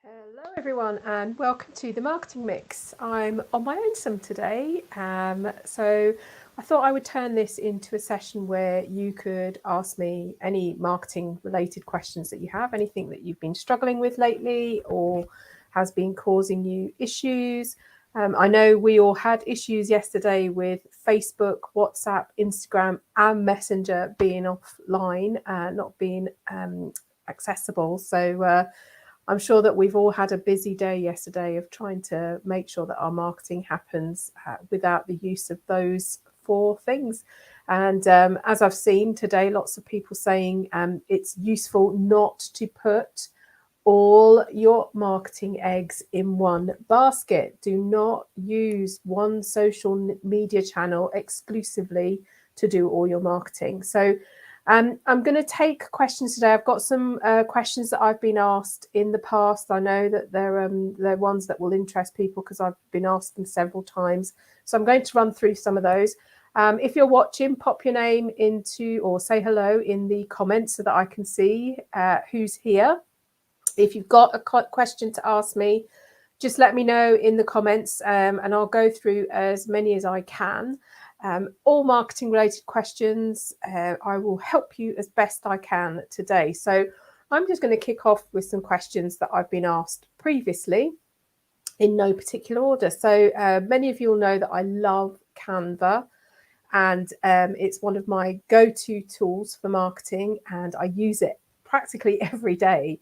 Hello everyone and welcome to the Marketing Mix. I'm on my own some today, so I thought I would turn this into a session where you could ask me any marketing related questions that you have, anything that you've been struggling with lately or has been causing you issues. I know we all had issues yesterday with Facebook, WhatsApp, Instagram and Messenger being offline, not being accessible. So I'm sure that we've all had a busy day yesterday of trying to make sure that our marketing happens without the use of those four things. And as I've seen today, lots of people saying it's useful not to put all your marketing eggs in one basket. Do not use one social media channel exclusively to do all your marketing. So I'm going to take questions today. I've got some questions that I've been asked in the past. I know that they're ones that will interest people because I've been asked them several times. So I'm going to run through some of those. If you're watching, pop your name into or say hello in the comments so that I can see who's here. If you've got a question to ask me, just let me know in the comments and I'll go through as many as I can. All marketing related questions, I will help you as best I can today. So I'm just going to kick off with some questions that I've been asked previously in no particular order. So many of you will know that I love Canva and it's one of my go-to tools for marketing and I use it practically every day.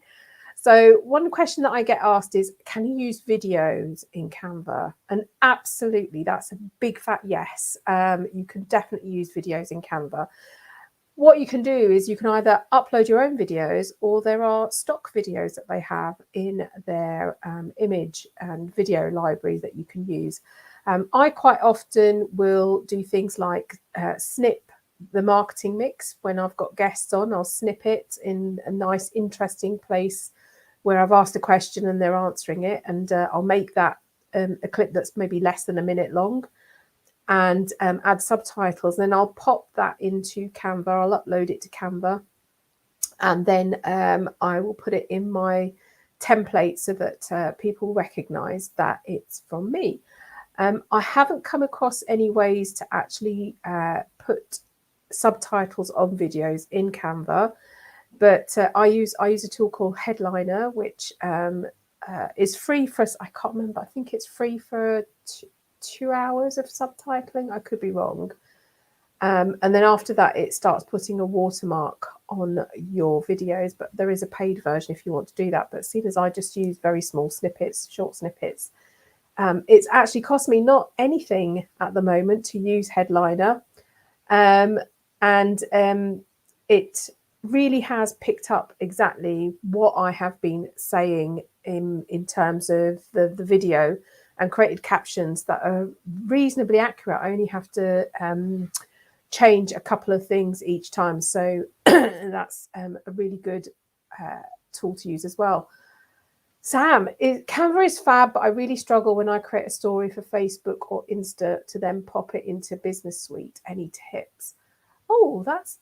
So one question that I get asked is, can you use videos in Canva? And absolutely, that's a big fat yes. You can definitely use videos in Canva. What you can do is you can either upload your own videos or there are stock videos that they have in their image and video library that you can use. I quite often will do things like snip the marketing mix. When I've got guests on, I'll snip it in a nice, interesting place where I've asked a question and they're answering it. And I'll make that a clip that's maybe less than a minute long and add subtitles. And then I'll pop that into Canva. I'll upload it to Canva. And then I will put it in my template so that people recognize that it's from me. I haven't come across any ways to actually put subtitles on videos in Canva. But I use a tool called Headliner, which is free for us. I can't remember. I think it's free for 2 hours of subtitling. I could be wrong. And then after that, it starts putting a watermark on your videos. But there is a paid version if you want to do that. But seeing as I just use very small snippets, short snippets, it's actually cost me not anything at the moment to use Headliner. It really has picked up exactly what I have been saying in terms of the video and created captions that are reasonably accurate. I only have to change a couple of things each time. So that's a really good tool to use as well. Sam, Canva is fab, but I really struggle when I create a story for Facebook or Insta to then pop it into Business Suite. Any tips? Oh, that's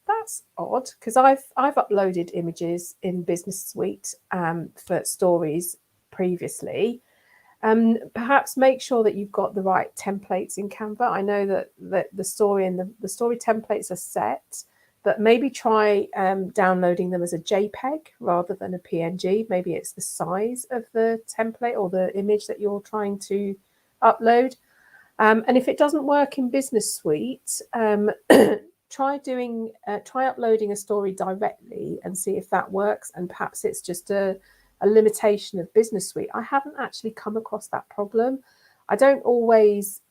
odd because I've uploaded images in Business Suite for stories previously. Perhaps make sure that you've got the right templates in Canva. I know that the story and the story templates are set, but maybe try downloading them as a JPEG rather than a PNG. Maybe it's the size of the template or the image that you're trying to upload. And if it doesn't work in Business Suite, try uploading a story directly and see if that works. And perhaps it's just a limitation of Business Suite. I haven't actually come across that problem. I don't always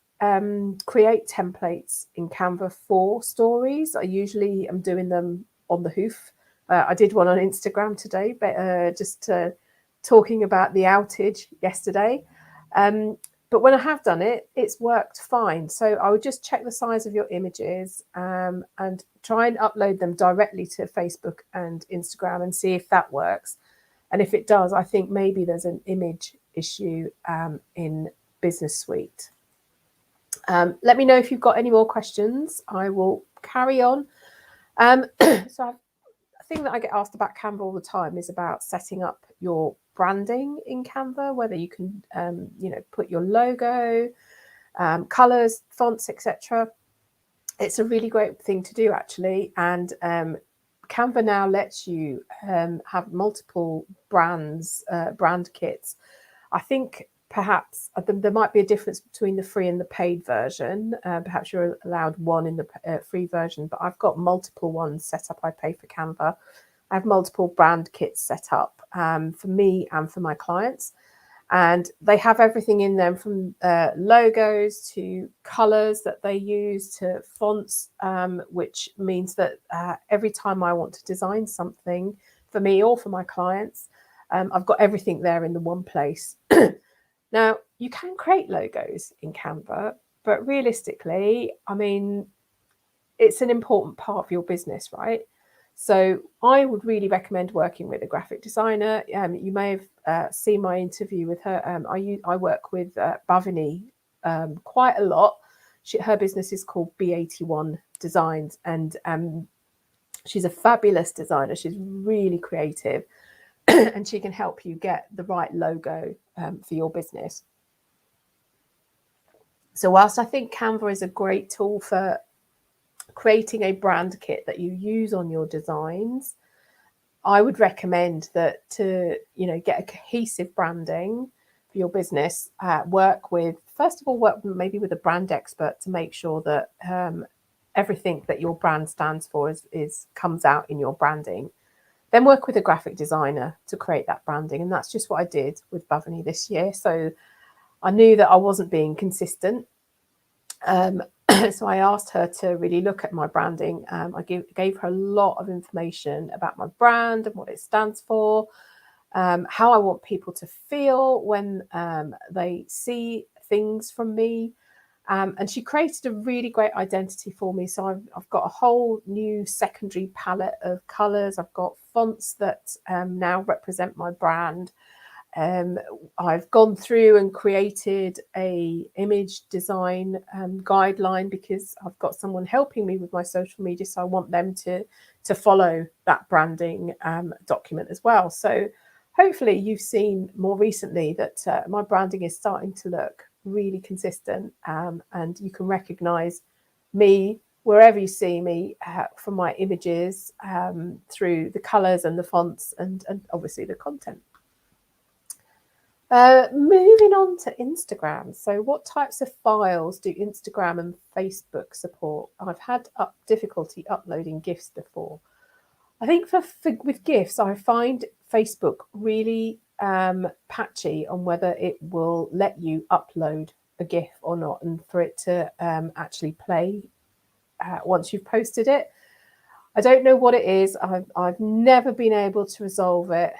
create templates in Canva for stories. I usually am doing them on the hoof. I did one on Instagram today, but just talking about the outage yesterday. But when I have done it, it's worked fine. So I would just check the size of your images and try and upload them directly to Facebook and Instagram and see if that works. And if it does, I think maybe there's an image issue in Business Suite. Let me know if you've got any more questions. I will carry on. So a thing that I get asked about Canva all the time is about setting up your branding in Canva, whether you can, put your logo, colors, fonts, etc. It's a really great thing to do, actually. And Canva now lets you have multiple brands, brand kits. I think perhaps there might be a difference between the free and the paid version. Perhaps you're allowed one in the free version, but I've got multiple ones set up. I pay for Canva. I have multiple brand kits set up for me and for my clients. And they have everything in them from logos to colors that they use to fonts, which means that every time I want to design something for me or for my clients, I've got everything there in the one place. Now, you can create logos in Canva, but realistically, I mean, it's an important part of your business, right? So I would really recommend working with a graphic designer. You may have seen my interview with her. I work with Bhavini quite a lot. Her business is called B81 Designs, and she's a fabulous designer. She's really creative, and she can help you get the right logo for your business. So whilst I think Canva is a great tool for creating a brand kit that you use on your designs, I would recommend that to get a cohesive branding for your business, work maybe with a brand expert to make sure that everything that your brand stands for is comes out in your branding. Then work with a graphic designer to create that branding, and that's just what I did with Bhavini this year. So I knew that I wasn't being consistent. So I asked her to really look at my branding. I gave her a lot of information about my brand and what it stands for, how I want people to feel when they see things from me. And she created a really great identity for me. So I've got a whole new secondary palette of colours. I've got fonts that now represent my brand. I've gone through and created a image design guideline because I've got someone helping me with my social media, so I want them to follow that branding document as well. So hopefully you've seen more recently that my branding is starting to look really consistent, and you can recognize me wherever you see me from my images, through the colors and the fonts and obviously the content. Moving on to Instagram. So what types of files do Instagram and Facebook support? I've had difficulty uploading GIFs before. I think with GIFs, I find Facebook really patchy on whether it will let you upload a GIF or not, and for it to actually play once you've posted it. I don't know what it is. I've never been able to resolve it.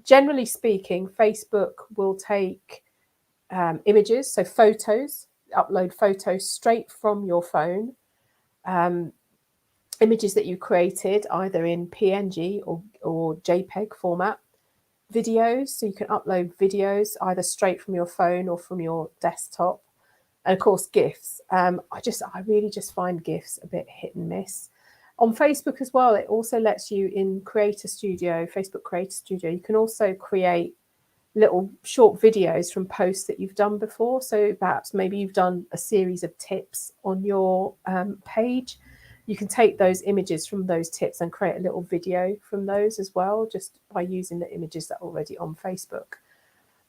Generally speaking, Facebook will take images, so photos, upload photos straight from your phone, images that you created either in PNG or JPEG format, videos, so you can upload videos either straight from your phone or from your desktop, and of course GIFs. I really just find GIFs a bit hit and miss. On Facebook as well, it also lets you in Creator Studio, Facebook Creator Studio, you can also create little short videos from posts that you've done before. So perhaps maybe you've done a series of tips on your page. You can take those images from those tips and create a little video from those as well, just by using the images that are already on Facebook.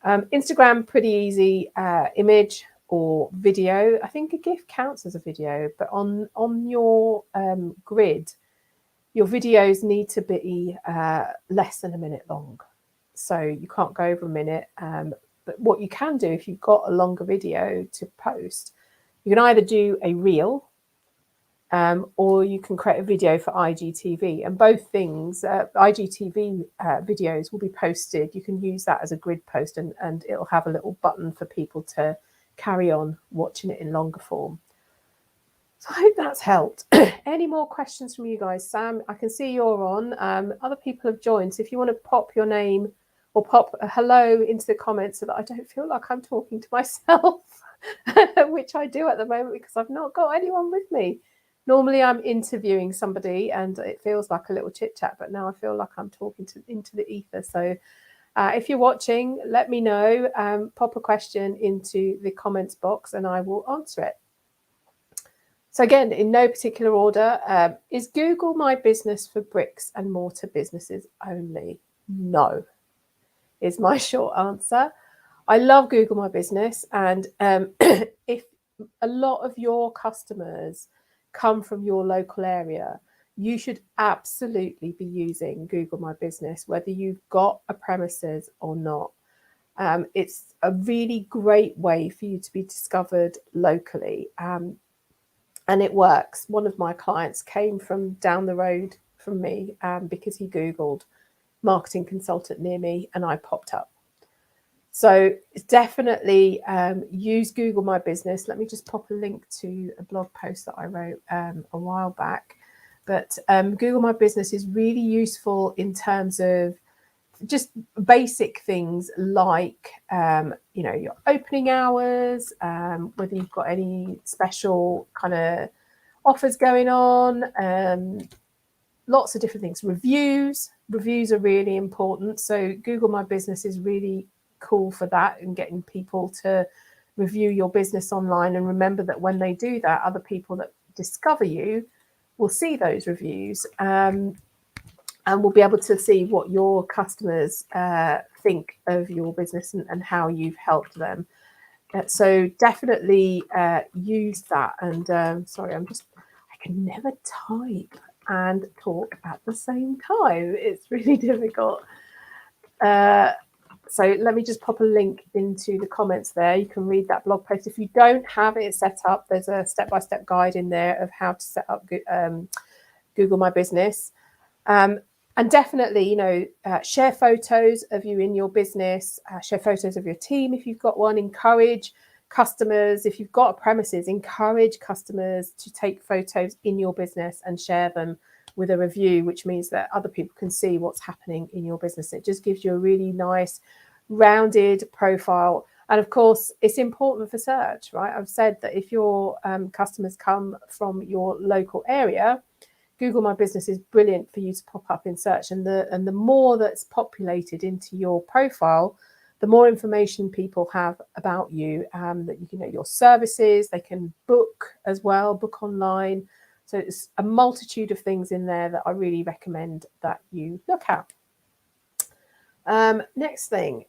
Instagram, pretty easy, image or video. I think a GIF counts as a video, but on your grid, your videos need to be less than a minute long. So you can't go over a minute. But what you can do, if you've got a longer video to post, you can either do a reel, or you can create a video for IGTV. And both things, IGTV videos will be posted. You can use that as a grid post, and it'll have a little button for people to carry on watching it in longer form. So I hope that's helped. Any more questions from you guys? Sam, I can see you're on. Other people have joined. So if you want to pop your name or pop a hello into the comments so that I don't feel like I'm talking to myself, which I do at the moment because I've not got anyone with me. Normally I'm interviewing somebody and it feels like a little chit chat, but now I feel like I'm talking into the ether. So If you're watching, let me know. Pop a question into the comments box and I will answer it. So again, in no particular order, is Google My Business for bricks and mortar businesses only? No, is my short answer. I love Google My Business, and if a lot of your customers come from your local area, you should absolutely be using Google My Business, whether you've got a premises or not. It's a really great way for you to be discovered locally. And it works. One of my clients came from down the road from me because he Googled marketing consultant near me and I popped up. So definitely use Google My Business. Let me just pop a link to a blog post that I wrote a while back. But Google My Business is really useful in terms of just basic things like, your opening hours, whether you've got any special kind of offers going on, lots of different things. Reviews are really important. So Google My Business is really cool for that and getting people to review your business online. And remember that when they do that, other people that discover you will see those reviews and will be able to see what your customers think of your business and how you've helped them. So definitely use that. And sorry, I can never type and talk at the same time. It's really difficult. So let me just pop a link into the comments there. You can read that blog post. If you don't have it set up, there's a step-by-step guide in there of how to set up Google My Business. And definitely, share photos of you in your business, share photos of your team if you've got one. Encourage customers, if you've got a premises, encourage customers to take photos in your business and share them with a review, which means that other people can see what's happening in your business. It just gives you a really nice, rounded profile. And of course, it's important for search, right? I've said that if your customers come from your local area, Google My Business is brilliant for you to pop up in search. And the more that's populated into your profile, the more information people have about you, that you can know your services, they can book as well, book online. So it's a multitude of things in there that I really recommend that you look at. Next thing.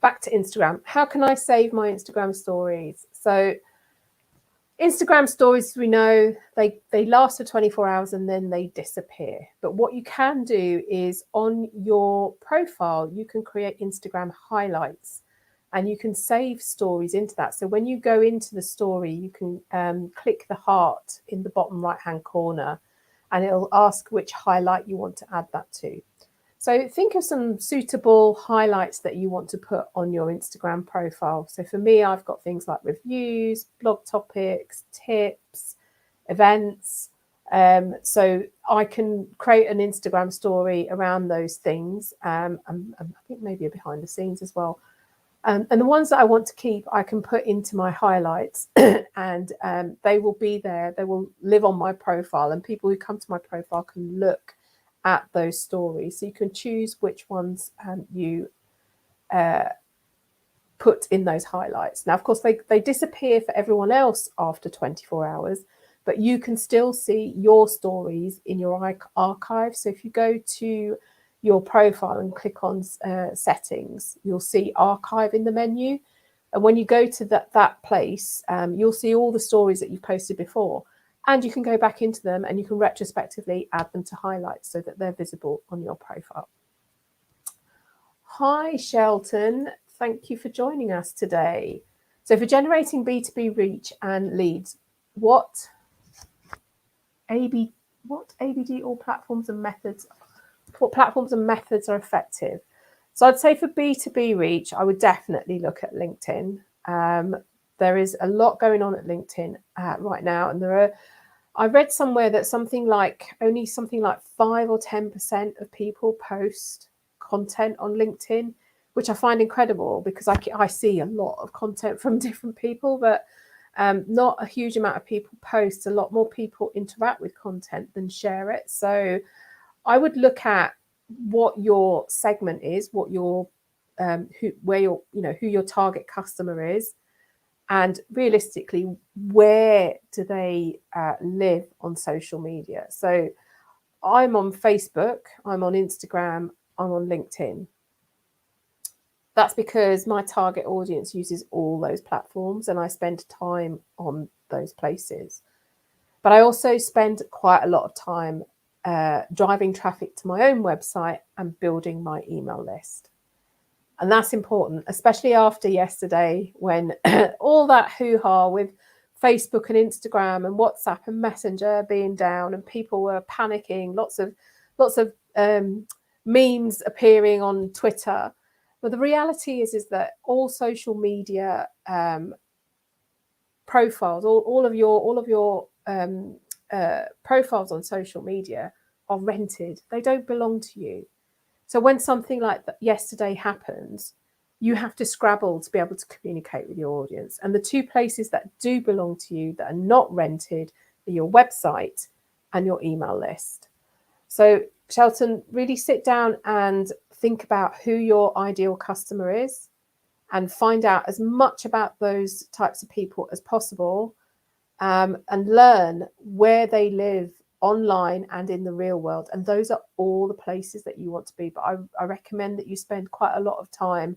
Back to Instagram. How can I save my Instagram stories? So Instagram stories, we know they last for 24 hours and then they disappear. But what you can do is on your profile, you can create Instagram highlights and you can save stories into that. So when you go into the story, you can click the heart in the bottom right-hand corner and it'll ask which highlight you want to add that to. So think of some suitable highlights that you want to put on your Instagram profile. So for me, I've got things like reviews, blog topics, tips, events. So I can create an Instagram story around those things. And I think maybe a behind the scenes as well. And the ones that I want to keep, I can put into my highlights and they will be there. They will live on my profile and people who come to my profile can look at those stories. So you can choose which ones you put in those highlights. Now, of course, they disappear for everyone else after 24 hours, but you can still see your stories in your archive. So if you go to your profile and click on settings, you'll see archive in the menu. And when you go to that place, you'll see all the stories that you've posted before. And you can go back into them and you can retrospectively add them to highlights so that they're visible on your profile. Hi, Shelton. Thank you for joining us today. So for generating B2B reach and leads, what ABD or platforms and methods, what platforms and methods are effective? So I'd say for B2B reach, I would definitely look at LinkedIn. There is a lot going on at LinkedIn right now, and I read somewhere that only something like 5 or 10% of people post content on LinkedIn, which I find incredible because I see a lot of content from different people, but not a huge amount of people post. A lot more people interact with content than share it. So I would look at what your segment is, what your who your target customer is, and realistically, where do they live on social media. So I'm on Facebook, I'm on Instagram, I'm on LinkedIn. That's because my target audience uses all those platforms and I spend time on those places. But I also spend quite a lot of time driving traffic to my own website and building my email list. And that's important, especially after yesterday when all that hoo-ha with Facebook and Instagram and WhatsApp and Messenger being down and people were panicking, lots of memes appearing on Twitter. But the reality is that all social media profiles, all of your profiles on social media are rented. They don't belong to you. So when something like that yesterday happens, you have to scrabble to be able to communicate with your audience. And the two places that do belong to you that are not rented are your website and your email list. So Shelton, really sit down and think about who your ideal customer is and find out as much about those types of people as possible, and learn where they live online and in the real world. And those are all the places that you want to be. But I recommend that you spend quite a lot of time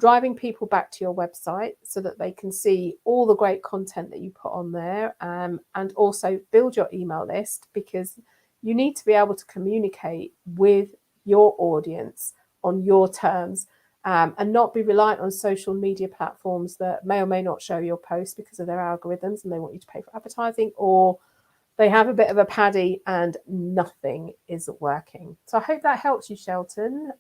driving people back to your website so that they can see all the great content that you put on there, and also build your email list, because you need to be able to communicate with your audience on your terms, and not be reliant on social media platforms that may or may not show your post because of their algorithms and they want you to pay for advertising, or they have a bit of a paddy and nothing is working. So I hope that helps you, Shelton.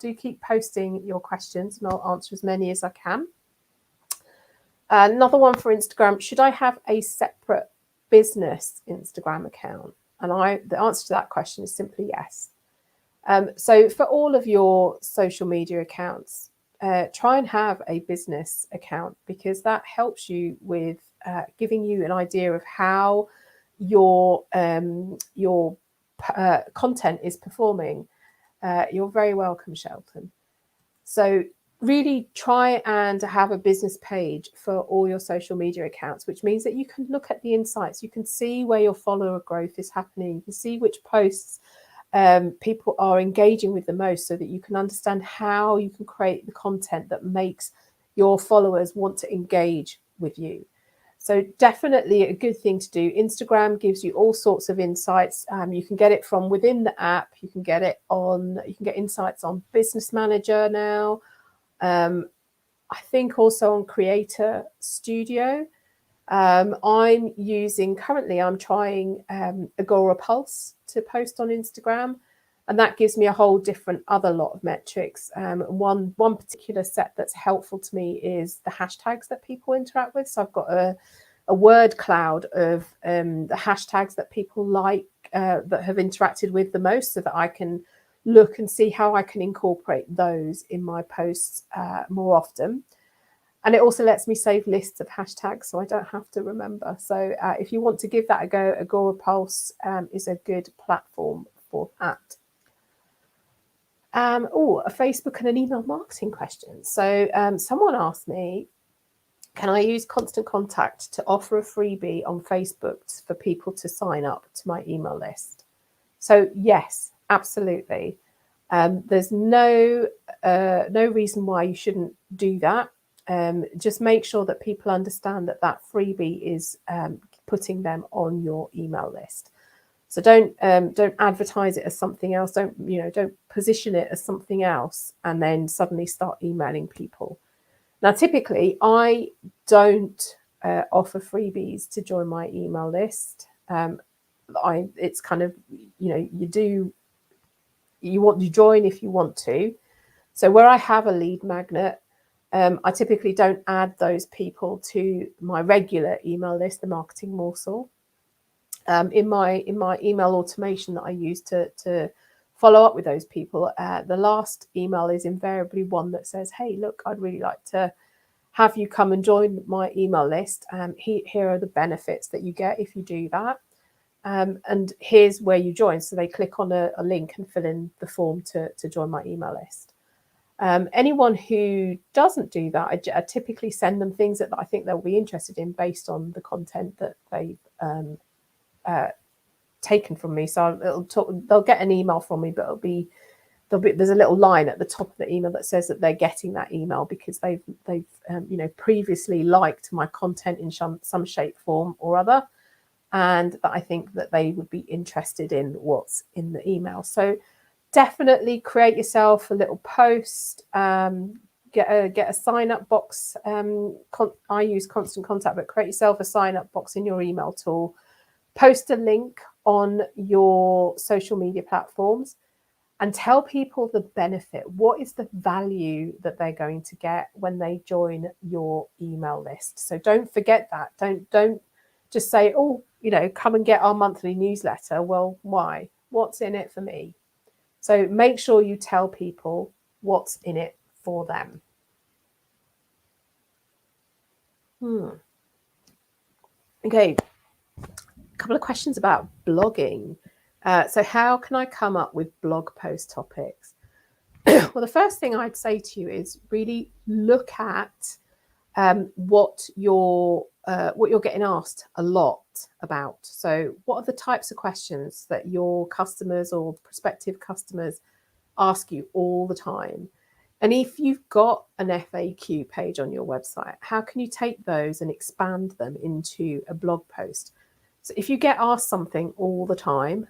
Do keep posting your questions and I'll answer as many as I can. Another one for Instagram: should I have a separate business Instagram account? And the answer to that question is simply yes. So for all of your social media accounts, try and have a business account, because that helps you with giving you an idea of how your content is performing. You're very welcome, Shelton. So really try and have a business page for all your social media accounts, which means that you can look at the insights. You can see where your follower growth is happening. You can see which posts people are engaging with the most, so that you can understand how you can create the content that makes your followers want to engage with you. So definitely a good thing to do. Instagram gives you all sorts of insights. You can get it from within the app. You can get insights on Business Manager now. I think also on Creator Studio. I'm trying Agora Pulse to post on Instagram, and that gives me a whole different other lot of metrics. One particular set that's helpful to me is the hashtags that people interact with. So I've got a word cloud of the hashtags that people like, that have interacted with the most, so that I can look and see how I can incorporate those in my posts more often. And it also lets me save lists of hashtags, so I don't have to remember. So if you want to give that a go, Agora Pulse is a good platform for that. A Facebook and an email marketing question. So someone asked me, can I use Constant Contact to offer a freebie on Facebook for people to sign up to my email list? So yes, absolutely. There's no reason why you shouldn't do that. Just make sure that people understand that that freebie is putting them on your email list. So don't advertise it as something else. Don't position it as something else and then suddenly start emailing people. Now, typically, I don't offer freebies to join my email list. It's kind of, you want to join if you want to. So where I have a lead magnet, I typically don't add those people to my regular email list, the Marketing Morsel. In my email automation that I use to follow up with those people, the last email is invariably one that says, hey, look, I'd really like to have you come and join my email list. Here are the benefits that you get if you do that. And here's where you join. So they click on a link and fill in the form to join my email list. Anyone who doesn't do that, I typically send them things that I think they'll be interested in based on the content that they've taken from me. So they'll get an email from me, but there's a little line at the top of the email that says that they're getting that email because they've previously liked my content in some shape, form or other, and that I think that they would be interested in what's in the email. So definitely create yourself a little post. Get a sign up box. I use Constant Contact, but create yourself a sign up box in your email tool. Post a link on your social media platforms and tell people the benefit. What is the value that they're going to get when they join your email list? So don't forget that. Don't just say, oh, come and get our monthly newsletter. Well, why? What's in it for me? So make sure you tell people what's in it for them. Okay, a couple of questions about blogging. So how can I come up with blog post topics? Well, the first thing I'd say to you is really look at what you're getting asked a lot about. So what are the types of questions that your customers or prospective customers ask you all the time? And if you've got an FAQ page on your website, how can you take those and expand them into a blog post? So if you get asked something all the time,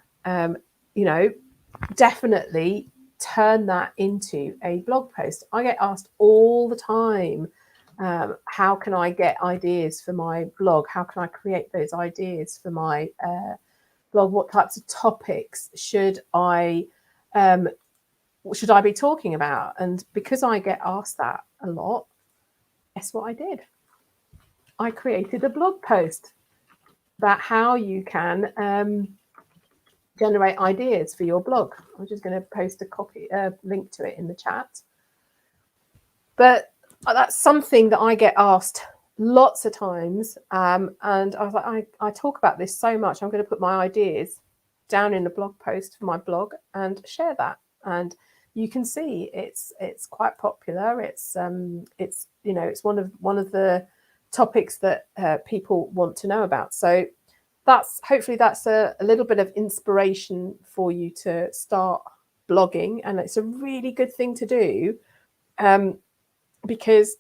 definitely turn that into a blog post. I get asked all the time, how can I get ideas for my blog? How can I create those ideas for my blog? What types of topics should I be talking about? And because I get asked that a lot, guess what I did? I created a blog post about how you can generate ideas for your blog. I'm just going to post a link to it in the chat. But that's something that I get asked lots of times. And I was like, I talk about this so much. I'm going to put my ideas down in a blog post for my blog and share that. And you can see it's quite popular. It's one of the topics that people want to know about. So hopefully that's a little bit of inspiration for you to start blogging, and it's a really good thing to do because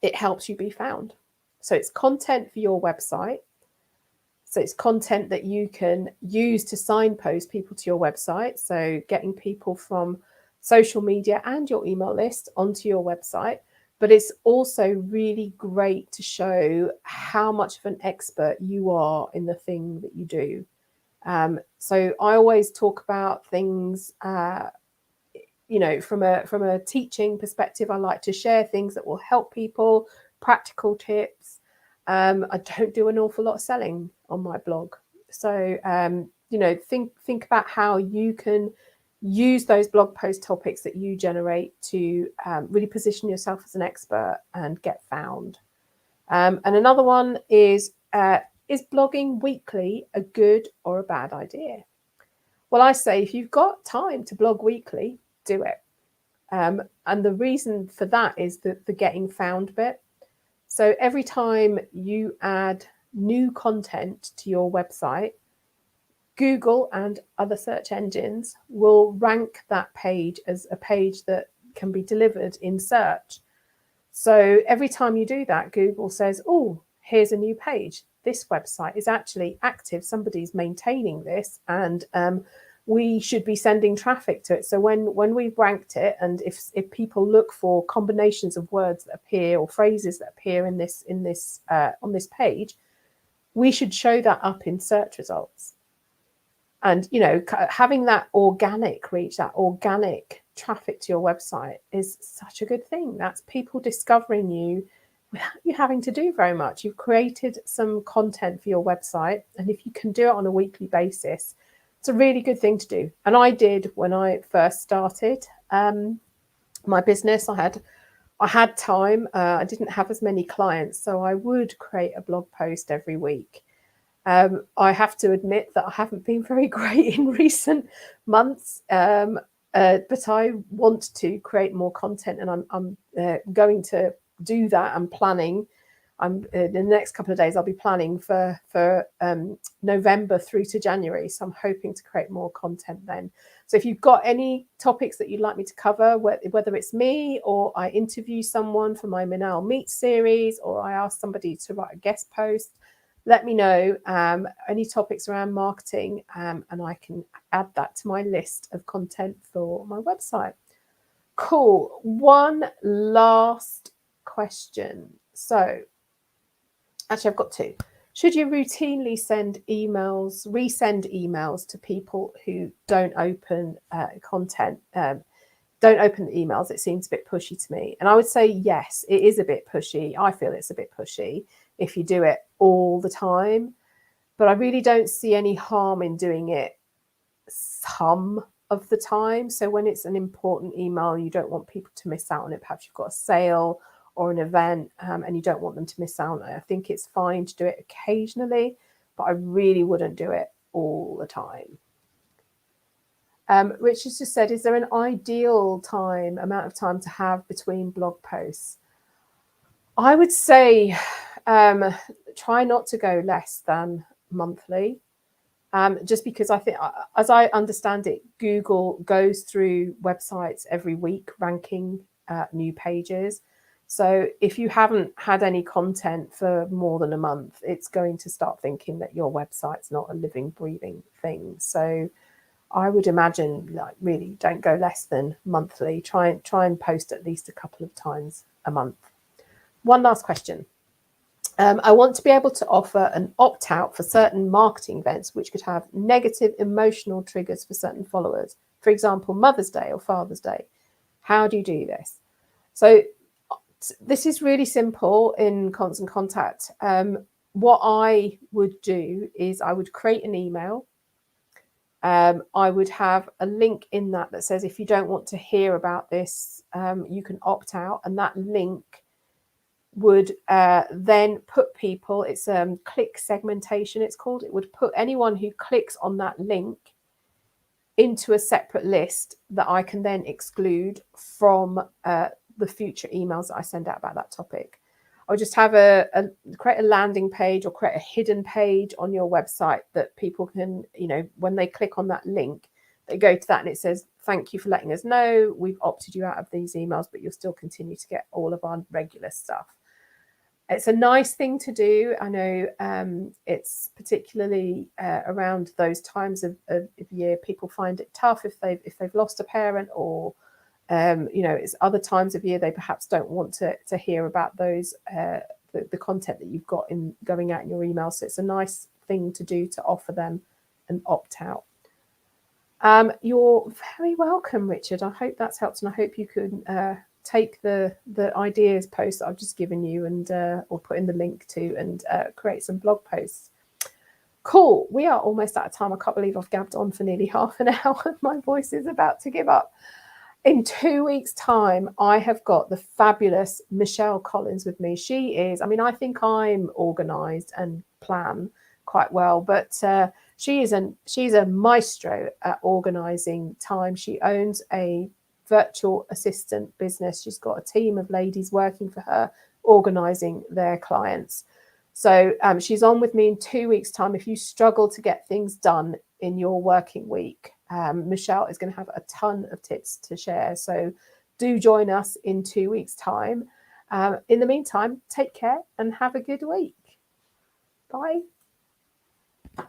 it helps you be found. So it's content for your website. So it's content that you can use to signpost people to your website. So getting people from social media and your email list onto your website. But it's also really great to show how much of an expert you are in the thing that you do. So I always talk about things, from a teaching perspective. I like to share things that will help people, practical tips. I don't do an awful lot of selling on my blog. So, think about how you can use those blog post topics that you generate to really position yourself as an expert and get found. And another one is blogging weekly a good or a bad idea? Well, I say if you've got time to blog weekly, do it. And the reason for that is the getting found bit. So every time you add new content to your website, Google and other search engines will rank that page as a page that can be delivered in search. So every time you do that, Google says, oh, here's a new page. This website is actually active. Somebody's maintaining this, and we should be sending traffic to it. So when we've ranked it, and if people look for combinations of words that appear or phrases that appear on this page, we should show that up in search results. And having that organic reach, that organic traffic to your website is such a good thing. That's people discovering you without you having to do very much. You've created some content for your website, and if you can do it on a weekly basis, it's a really good thing to do. And I did when I first started my business. I had time. I didn't have as many clients, so I would create a blog post every week. I have to admit that I haven't been very great in recent months. but I want to create more content, and I'm going to do that. I'm planning. In the next couple of days, I'll be planning for November through to January. So I'm hoping to create more content then. So if you've got any topics that you'd like me to cover, whether it's me or I interview someone for my Minal Meet series, or I ask somebody to write a guest post, let me know any topics around marketing, and I can add that to my list of content for my website. Cool. One last question. So actually, I've got two. Should you routinely resend emails to people who don't open content, don't open the emails? It seems a bit pushy to me. And I would say, yes, it is a bit pushy. I feel it's a bit pushy if you do it all the time. But I really don't see any harm in doing it some of the time. So when it's an important email, you don't want people to miss out on it. Perhaps you've got a sale or an event and you don't want them to miss out on it. I think it's fine to do it occasionally, but I really wouldn't do it all the time. Richard just said, is there an ideal amount of time to have between blog posts? I would say try not to go less than monthly. Just because I think, as I understand it, Google goes through websites every week ranking new pages. So if you haven't had any content for more than a month, it's going to start thinking that your website's not a living, breathing thing. So I would imagine, like, really don't go less than monthly. Try and post at least a couple of times a month. One last question. I want to be able to offer an opt-out for certain marketing events which could have negative emotional triggers for certain followers. For example, Mother's Day or Father's Day. How do you do this? So this is really simple in Constant Contact. What I would do is I would create an email. I would have a link in that says, if you don't want to hear about this, you can opt out. And that link would then put people, it's click segmentation, it's called. It would put anyone who clicks on that link into a separate list that I can then exclude from the future emails that I send out about that topic. I'll just have create a landing page or create a hidden page on your website that people can, when they click on that link, they go to that and it says, thank you for letting us know. We've opted you out of these emails, but you'll still continue to get all of our regular stuff. It's a nice thing to do. I know it's particularly around those times of year, people find it tough if they've lost a parent, or it's other times of year they perhaps don't want to hear about those the content that you've got in going out in your email. So it's a nice thing to do to offer them an opt out. You're very welcome, Richard. I hope that's helped, and I hope you can take the ideas post that I've just given you and or put in the link to, and create some blog posts. Cool. We are almost out of time. I can't believe I've gabbed on for nearly half an hour. My voice is about to give up. In 2 weeks' time, I have got the fabulous Michelle Collins with me. She is, I think I'm organised and plan quite well, but she's a maestro at organising time. She owns a virtual assistant business. She's got a team of ladies working for her, organising their clients. So she's on with me in 2 weeks' time. If you struggle to get things done in your working week, Michelle is going to have a ton of tips to share. So do join us in 2 weeks' time. In the meantime, take care and have a good week. Bye.